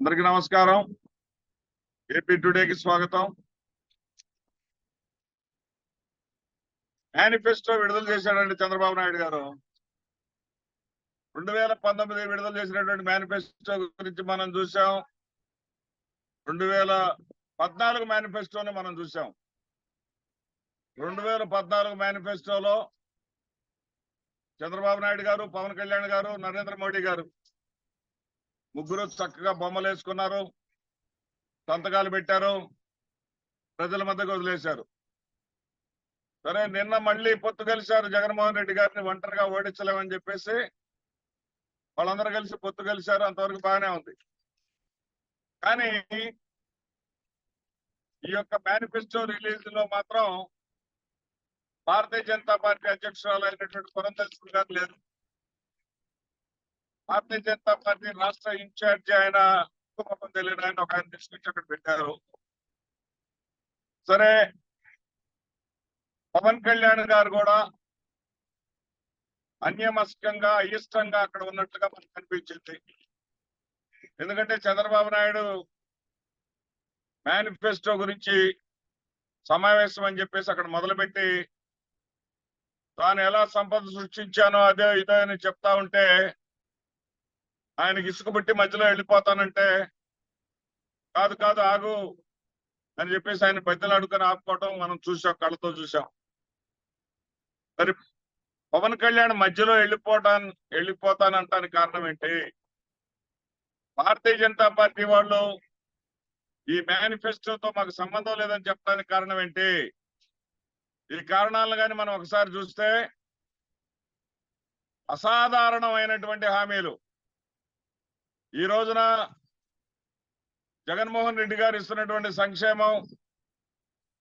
అందరికీ నమస్కారం. ఏపీ టుడేకి స్వాగతం. మేనిఫెస్టో విడుదల చేశాడండి చంద్రబాబు నాయుడు గారు. 2019 విడుదల చేసినటువంటి మేనిఫెస్టో గురించి మనం చూసాం. 2014 మేనిఫెస్టోని మనం చూసాం. 2014 మేనిఫెస్టోలో చంద్రబాబు నాయుడు గారు, పవన్ కళ్యాణ్ గారు, నరేంద్ర మోడీ గారు ముగ్గురు చక్కగా బొమ్మలు వేసుకున్నారు, సంతకాలు పెట్టారు, ప్రజల మధ్యకు వదిలేశారు. సరే, నిన్న మళ్ళీ పొత్తు కలిశారు. జగన్మోహన్ రెడ్డి గారిని ఒంటరిగా ఓడించలేమని చెప్పేసి వాళ్ళందరూ కలిసి పొత్తు కలిశారు. అంతవరకు బాగానే ఉంది. కానీ ఈ యొక్క మేనిఫెస్టో రిలీజ్ లో మాత్రం భారతీయ జనతా పార్టీ అధ్యక్షురాలు అయినటువంటి పురంధేశ్వరి గారు లేరు. భారతీయ జనతా పార్టీ రాష్ట్ర ఇన్ఛార్జి ఆయన ముఖం తెలియని ఆయన ఒక ఆయన తీసుకొచ్చి అక్కడ పెట్టారు. సరే, పవన్ కళ్యాణ్ గారు కూడా అన్యమస్కంగా అయిష్టంగా అక్కడ ఉన్నట్లుగా మనకు కనిపించింది. ఎందుకంటే చంద్రబాబు నాయుడు మేనిఫెస్టో గురించి సమావేశం అని చెప్పేసి అక్కడ మొదలుపెట్టి తాను ఎలా సంపద సృష్టించానో అదే ఇదే అని చెప్తా ఉంటే ఆయనకి ఇసుకబుట్టి మధ్యలో వెళ్ళిపోతానంటే కాదు కాదు ఆగు అని చెప్పేసి ఆయన పెద్దలు అడుగుని ఆపుకోవటం మనం చూసాం, కళ్ళతో చూసాం. మరి పవన్ కళ్యాణ్ మధ్యలో వెళ్ళిపోతానంటానికి కారణం ఏంటి? భారతీయ జనతా పార్టీ వాళ్ళు ఈ మేనిఫెస్టోతో మాకు సంబంధం లేదని చెప్పడానికి కారణం ఏంటి? ఈ కారణాలను కానీ మనం ఒకసారి చూస్తే అసాధారణమైనటువంటి హామీలు ఈ రోజున జగన్మోహన్ రెడ్డి గారు ఇస్తున్నటువంటి సంక్షేమం,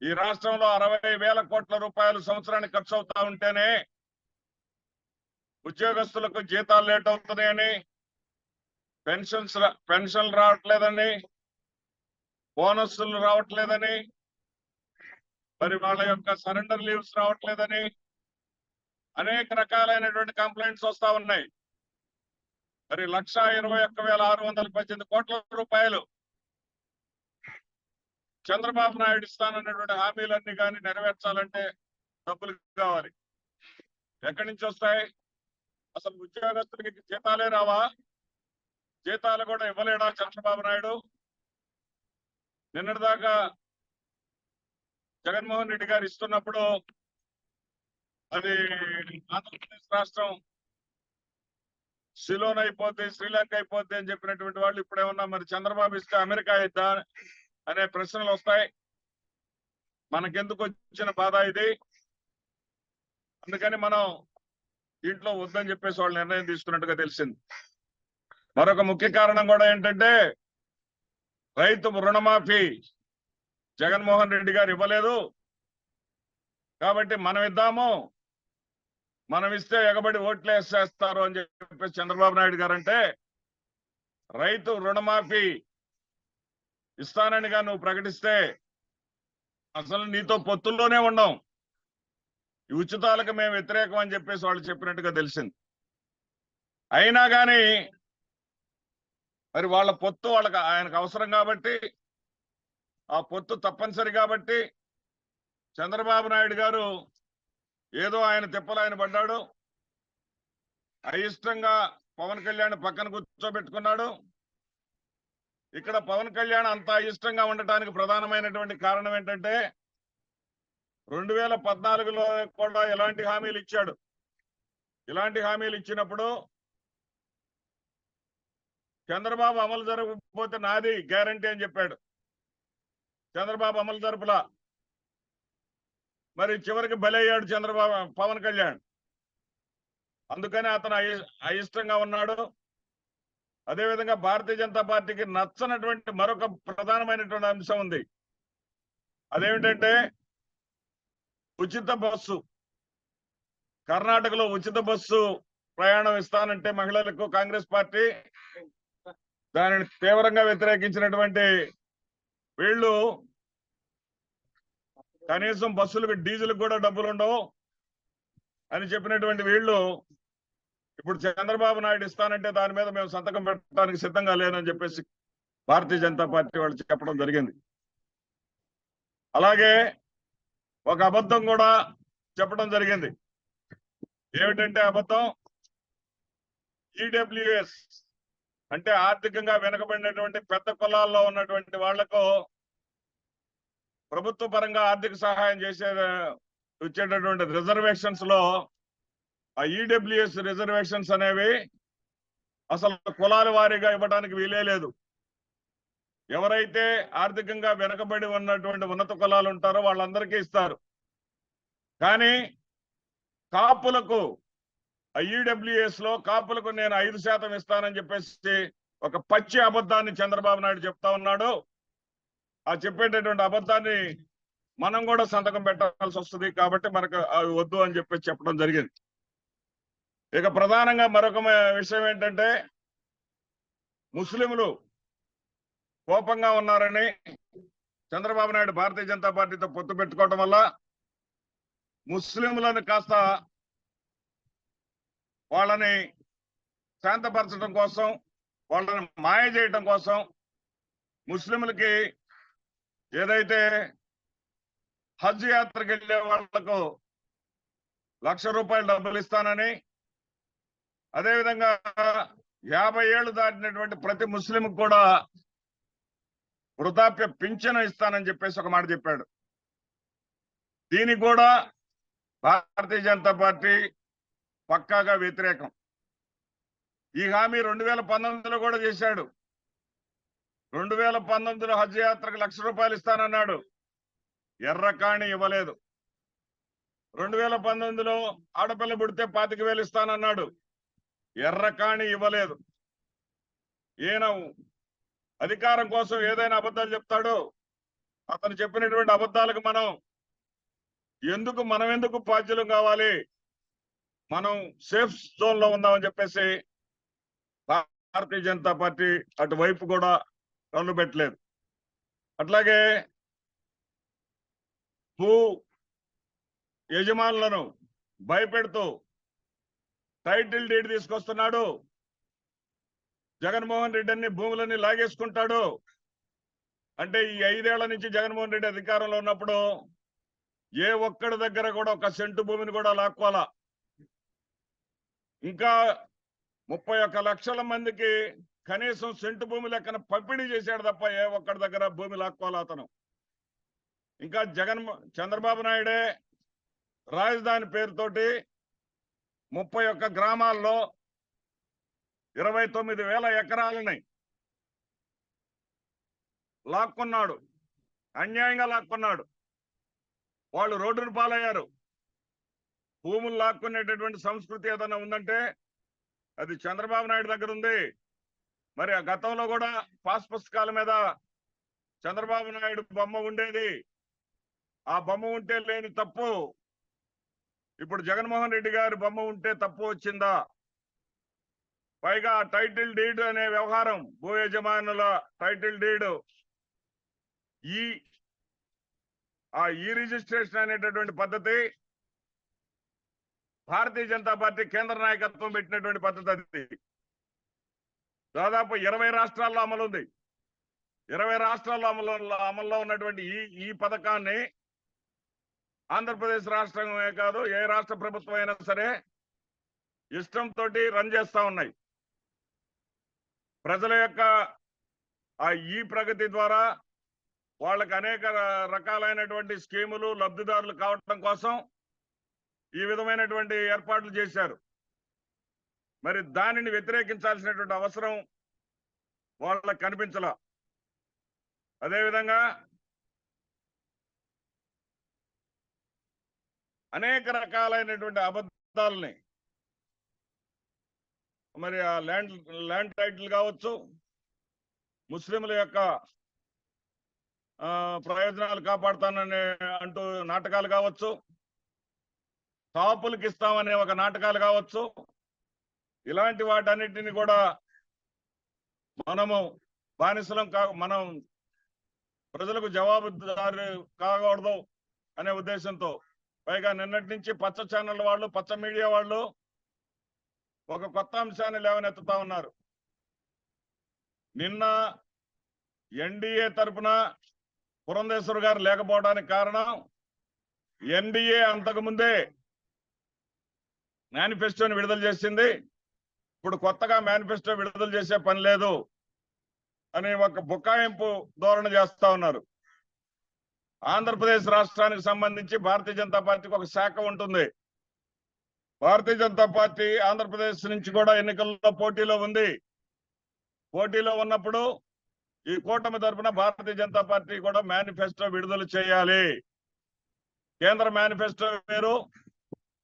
ఈ రాష్ట్రంలో 60,000 కోట్ల రూపాయలు సంవత్సరానికి ఖర్చు అవుతా ఉంటేనే ఉద్యోగస్తులకు జీతాలు లేట్ అవుతున్నాయని, పెన్షన్లు రావట్లేదని, బోనస్లు రావట్లేదని, మరి వాళ్ళ యొక్క సరెండర్ లీవ్స్ రావట్లేదని అనేక రకాలైనటువంటి కంప్లైంట్స్ వస్తా ఉన్నాయి. మరి 1,21,618 కోట్ల రూపాయలు చంద్రబాబు నాయుడు ఇస్తానన్నటువంటి హామీలన్నీ కానీ నెరవేర్చాలంటే డబ్బులు కావాలి. ఎక్కడి నుంచి వస్తాయి? అసలు ఉద్యోగస్తులకి జీతాలే రావా? జీతాలు కూడా ఇవ్వలేడా చంద్రబాబు నాయుడు? నిన్నటిదాకా జగన్మోహన్ రెడ్డి గారు ఇస్తున్నప్పుడు అది ఆంధ్రప్రదేశ్ రాష్ట్రం సిలోన్ అయిపోద్ది, శ్రీలంక అయిపోద్ది అని చెప్పినటువంటి వాళ్ళు ఇప్పుడేమన్నా మరి చంద్రబాబు ఇస్తే అమెరికా ఇద్దా అనే ప్రశ్నలు వస్తాయి. మనకెందుకు వచ్చిన బాధ ఇది? అందుకని మనం దీంట్లో వద్దని చెప్పేసి వాళ్ళు నిర్ణయం తీసుకున్నట్టుగా తెలిసింది. మరొక ముఖ్య కారణం కూడా ఏంటంటే రైతు రుణమాఫీ జగన్మోహన్ రెడ్డి గారు ఇవ్వలేదు కాబట్టి మనం ఇద్దాము, మనం ఇస్తే ఎగబడి ఓట్లు వేసేస్తారు అని చెప్పేసి చంద్రబాబు నాయుడు గారు అంటే, రైతు రుణమాఫీ ఇస్తాననిగా నువ్వు ప్రకటిస్తే అసలు నీతో పొత్తుల్లోనే ఉండం, ఈ ఉచితాలకు మేము వ్యతిరేకం అని చెప్పేసి వాళ్ళు చెప్పినట్టుగా తెలిసింది. అయినా కానీ మరి వాళ్ళ పొత్తు వాళ్ళకి ఆయనకు అవసరం కాబట్టి, ఆ పొత్తు తప్పనిసరి కాబట్టి చంద్రబాబు నాయుడు గారు ఏదో ఆయన తిప్పలు ఆయన పడ్డాడు, అయిష్టంగా పవన్ కళ్యాణ్ పక్కన కూర్చోబెట్టుకున్నాడు. ఇక్కడ పవన్ కళ్యాణ్ అంత అయిష్టంగా ఉండటానికి ప్రధానమైనటువంటి కారణం ఏంటంటే 2014లో కూడా ఇలాంటి హామీలు ఇచ్చాడు. ఇలాంటి హామీలు ఇచ్చినప్పుడు చంద్రబాబు అమలు జరగకపోతే నాది గ్యారంటీ అని చెప్పాడు. చంద్రబాబు అమలు జరుపులా. మరి చివరికి బలయ్యాడు పవన్ కళ్యాణ్. అందుకని అతను అయిష్టంగా ఉన్నాడు. అదేవిధంగా భారతీయ జనతా పార్టీకి నచ్చనటువంటి మరొక ప్రధానమైనటువంటి అంశం ఉంది. అదేమిటంటే ఉచిత బస్సు. కర్ణాటకలో ఉచిత బస్సు ప్రయాణం ఇస్తానంటే మహిళలకు కాంగ్రెస్ పార్టీ దానిని తీవ్రంగా వ్యతిరేకించినటువంటి వీళ్ళు కనీసం బస్సులకు డీజిల్ కూడా డబ్బులు ఉండవు అని చెప్పినటువంటి వీళ్ళు ఇప్పుడు చంద్రబాబు నాయుడు ఇస్తానంటే దాని మీద మేము సంతకం పెట్టడానికి సిద్ధంగా లేనని చెప్పేసి భారతీయ జనతా పార్టీ వాళ్ళు చెప్పడం జరిగింది. అలాగే ఒక అబద్ధం కూడా చెప్పడం జరిగింది. ఏమిటంటే అబద్ధం, ఈడబ్ల్యూఎస్ అంటే ఆర్థికంగా వెనుకబడినటువంటి పెద్ద కులాల్లో ఉన్నటువంటి వాళ్లకు ప్రభుత్వ పరంగా ఆర్థిక సహాయం ఇచ్చేటటువంటి రిజర్వేషన్స్ లో ఆ ఈడబ్ల్యూఎస్ రిజర్వేషన్స్ అనేవి అసలు కులాల వారీగా ఇవ్వడానికి వీలే లేదు. ఎవరైతే ఆర్థికంగా వెనుకబడి ఉన్నటువంటి ఉన్నత కులాలు ఉంటారో వాళ్ళందరికీ ఇస్తారు. కానీ కాపులకు ఈడబ్ల్యూఎస్ లో కాపులకు నేను 5% ఇస్తానని చెప్పేసి ఒక పచ్చి అబద్ధాన్ని చంద్రబాబు నాయుడు చెప్తా ఉన్నాడు. ఆ చెప్పేటటువంటి అబద్ధాన్ని మనం కూడా సంతకం పెట్టాల్సి వస్తుంది. కాబట్టి మనకు అవి వద్దు అని చెప్పేసి చెప్పడం జరిగింది. ఇక ప్రధానంగా మరొక విషయం ఏంటంటే, ముస్లింలు కోపంగా ఉన్నారని చంద్రబాబు నాయుడు భారతీయ జనతా పార్టీతో పొత్తు పెట్టుకోవడం వల్ల ముస్లింలను కాస్త వాళ్ళని శాంతపరచడం కోసం, వాళ్ళని మాయ చేయడం కోసం ముస్లింలకి ఏదైతే హజ్ యాత్రకు వెళ్ళే వాళ్లకు ₹1,00,000 డబ్బులు ఇస్తానని, అదేవిధంగా 50 ఏళ్లు దాటినటువంటి ప్రతి ముస్లిం కూడా వృద్ధాప్య పింఛను ఇస్తానని చెప్పేసి ఒక మాట చెప్పాడు. దీనికి కూడా భారతీయ జనతా పార్టీ పక్కాగా వ్యతిరేకం. ఈ హామీ 2019లో కూడా చేశాడు. 2019లో హజ్ యాత్రకు ₹1,00,000 ఇస్తానన్నాడు, ఎర్రకాణి ఇవ్వలేదు. 2019లో ఆడపిల్ల పుడితే 25,000 ఇస్తానన్నాడు, ఎర్రకాణి ఇవ్వలేదు. ఈయన అధికారం కోసం ఏదైనా అబద్ధాలు చెప్తాడో, అతను చెప్పినటువంటి అబద్ధాలకు మనం ఎందుకు బాధ్యులం కావాలి, మనం సేఫ్ జోన్ లో ఉందామని చెప్పేసి భారతీయ జనతా పార్టీ అటువైపు కూడా కళ్ళు పెట్టలేదు. అట్లాగే భూ యజమానులను భయపెడుతూ టైటిల్ డీడ్ తీసుకొస్తున్నాడు. జగన్మోహన్ రెడ్డి అన్ని భూములన్నీ లాగేసుకుంటాడు అంటే, ఈ 5 ఏళ్ల నుంచి జగన్మోహన్ రెడ్డి అధికారంలో ఉన్నప్పుడు ఏ ఒక్కడి దగ్గర కూడా ఒక సెంటు భూమిని కూడా లాక్కోవాలా. ఇంకా 31 లక్షల మందికి కనీసం సెంటు భూమి లెక్కన పంపిణీ చేశాడు తప్ప ఏ ఒక్కడి దగ్గర భూమి లాక్కోవాలా అతను. ఇంకా చంద్రబాబు నాయుడే రాజధాని పేరుతోటి 31 గ్రామాల్లో 29,000 ఎకరాలని లాక్కున్నాడు, అన్యాయంగా లాక్కున్నాడు. వాళ్ళు రోడ్డును పాలయ్యారు. భూములు లాక్కునేటటువంటి సంస్కృతి ఏదైనా ఉందంటే అది చంద్రబాబు నాయుడు దగ్గర ఉంది. మరి ఆ గతంలో కూడా పాస్ పుస్తకాల మీద చంద్రబాబు నాయుడు బొమ్మ ఉండేది. ఆ బొమ్మ ఉంటే లేని తప్పు ఇప్పుడు జగన్మోహన్ రెడ్డి గారి బొమ్మ ఉంటే తప్పు వచ్చిందా? పైగా టైటిల్ డీడ్ అనే వ్యవహారం, భూ యజమానుల టైటిల్ డీడ్, ఈ రిజిస్ట్రేషన్ అనేటటువంటి పద్ధతి భారతీయ జనతా పార్టీ కేంద్ర నాయకత్వం పెట్టినటువంటి పద్ధతి. అది దాదాపు 20 రాష్ట్రాల్లో అమలు ఉంది. 20 రాష్ట్రాల్లో అమల్లో ఉన్నటువంటి ఈ పథకాన్ని ఆంధ్రప్రదేశ్ రాష్ట్రమే కాదు, ఏ రాష్ట్ర ప్రభుత్వం అయినా సరే ఇష్టంతో రన్ చేస్తా ఉన్నాయి. ప్రజల యొక్క ఆ ప్రగతి ద్వారా వాళ్ళకి అనేక రకాలైనటువంటి స్కీములు లబ్ధిదారులు కావడం కోసం ఈ విధమైనటువంటి ఏర్పాట్లు చేశారు. మరి దానిని వ్యతిరేకించాల్సినటువంటి అవసరం వాళ్ళకి కనిపించలా. అదేవిధంగా అనేక రకాలైనటువంటి అబద్ధాలని, మరి ఆ ల్యాండ్ టైటిల్ కావచ్చు, ముస్లింల యొక్క ప్రయోజనాలు కాపాడుతానని అంటూ నాటకాలు కావచ్చు, కాపులకు ఇస్తామనే ఒక నాటకాలు కావచ్చు, ఇలాంటి వాటన్నిటిని కూడా మనము బానిసలం మనం ప్రజలకు జవాబుదారు కాకూడదు అనే ఉద్దేశంతో, పైగా నిన్నటి నుంచి పచ్చ ఛానల్ వాళ్ళు, పచ్చ మీడియా వాళ్ళు ఒక కొత్త అంశాన్ని లేవనెత్తుతా ఉన్నారు. నిన్న ఎన్డీఏ తరపున పురంధేశ్వర్ గారు లేకపోవడానికి కారణం ఎన్డీఏ అంతకుముందే మేనిఫెస్టోని విడుదల చేసింది. ఇప్పుడు కొత్తగా మేనిఫెస్టో విడుదల చేసే పని లేదు అని ఒక బుకాయింపు ధోరణి చేస్తా ఉన్నారు. ఆంధ్రప్రదేశ్ రాష్ట్రానికి సంబంధించి భారతీయ జనతా పార్టీకి ఒక శాఖ ఉంటుంది. భారతీయ జనతా పార్టీ ఆంధ్రప్రదేశ్ నుంచి కూడా ఎన్నికల్లో పోటీలో ఉంది. పోటీలో ఉన్నప్పుడు ఈ కూటమి తరఫున భారతీయ జనతా పార్టీ కూడా మేనిఫెస్టో విడుదల చేయాలి. కేంద్ర మేనిఫెస్టో వేరు,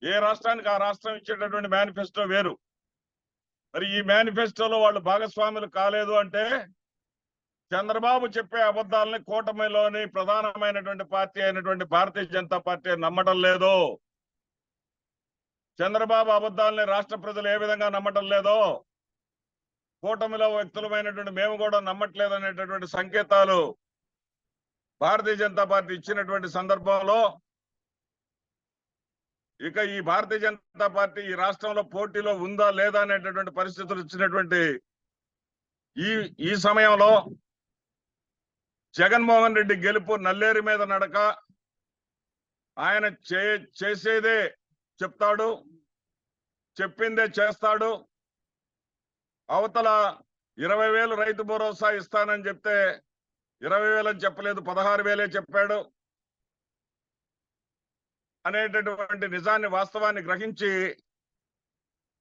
ఏ రాష్ట్రానికి ఆ రాష్ట్రం ఇచ్చేటటువంటి మేనిఫెస్టో వేరు. మరి ఈ మేనిఫెస్టోలో వాళ్ళు భాగస్వాములు కాలేదు అంటే చంద్రబాబు చెప్పే అబద్ధాలని కూటమిలోని ప్రధానమైనటువంటి పార్టీ అయినటువంటి భారతీయ జనతా పార్టీ నమ్మటం లేదు. చంద్రబాబు అబద్ధాలని రాష్ట్ర ప్రజలు ఏ విధంగా నమ్మటం లేదో కూటమిలో వ్యక్తులమైనటువంటి మేము కూడా నమ్మట్లేదు అనేటటువంటి సంకేతాలు భారతీయ జనతా పార్టీ ఇచ్చినటువంటి సందర్భంలో ఇక ఈ భారతీయ జనతా పార్టీ ఈ రాష్ట్రంలో పోటీలో ఉందా లేదా అనేటటువంటి పరిస్థితులు ఇచ్చినటువంటి ఈ సమయంలో జగన్మోహన్ రెడ్డి గెలుపు నల్లేరు మీద నడక. ఆయన చేసేదే చెప్తాడు, చెప్పిందే చేస్తాడు. అవతల 20,000 రైతు భరోసా ఇస్తానని చెప్తే 20,000 అని చెప్పలేదు, 16,000 చెప్పాడు అనేటటువంటి నిజాన్ని వాస్తవాన్ని గ్రహించి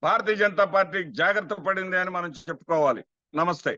భారతీయ జనతా పార్టీ జాగ్రత్త పడింది అని మనం చెప్పుకోవాలి. నమస్తే.